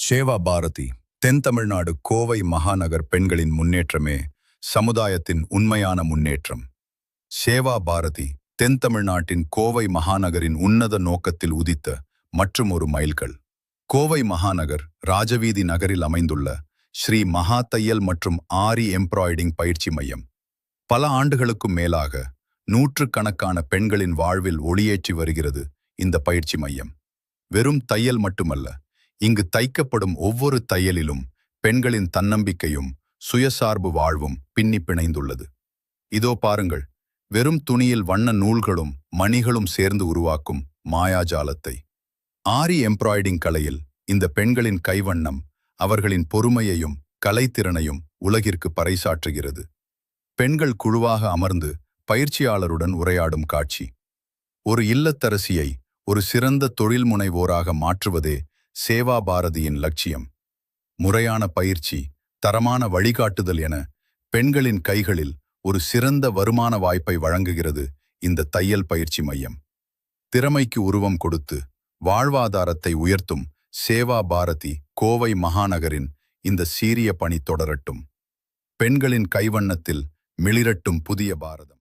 சேவா பாரதி தென் தமிழ்நாடு கோவை மகாநகர் பெண்களின் முன்னேற்றமே சமுதாயத்தின் உண்மையான முன்னேற்றம். சேவா பாரதி தென் தமிழ்நாட்டின் கோவை மகாநகரின் உன்னத நோக்கத்தில் உதித்த மற்றும் ஒரு மைல்கல். கோவை மகாநகர் ராஜவீதி நகரில் அமைந்துள்ள ஸ்ரீ மகா தையல் மற்றும் ஆரி எம்ப்ராய்டிங் பயிற்சி மையம் பல ஆண்டுகளுக்கும் மேலாக நூற்றுக்கணக்கான பெண்களின் வாழ்வில் ஒளியேற்றி வருகிறது. இந்த பயிற்சி மையம் வெறும் தையல் மட்டுமல்ல, இங்கு தைக்கப்படும் ஒவ்வொரு தையலிலும் பெண்களின் தன்னம்பிக்கையும் சுயசார்பு வாழ்வும் பின்னி பிணைந்துள்ளது. இதோ பாருங்கள், வெறும் துணியில் வண்ண நூல்களும் மணிகளும் சேர்ந்து உருவாக்கும் மாயாஜாலத்தை. ஆரி எம்ப்ராய்டிங் கலையில் இந்த பெண்களின் கைவண்ணம் அவர்களின் பொறுமையையும் கலைத்திறனையும் உலகிற்கு பறைசாற்றுகிறது. பெண்கள் குழுவாக அமர்ந்து பயிற்சியாளருடன் உரையாடும் காட்சி. ஒரு இல்லத்தரசியை ஒரு சிறந்த தொழில் முனைவோராக மாற்றுவதே சேவா பாரதியின் லட்சியம். முறையான பயிற்சி, தரமான வழிகாட்டுதல் என பெண்களின் கைகளில் ஒரு சிறந்த வருமான வாய்ப்பை வழங்குகிறது இந்த தையல் பயிற்சி மையம். திறமைக்கு உருவம் கொடுத்து வாழ்வாதாரத்தை உயர்த்தும் சேவா பாரதி கோவை மகாநகரின் இந்த சீரிய பணி தொடரட்டும். பெண்களின் கைவண்ணத்தில் மிளிரட்டும் புதிய பாரதம்.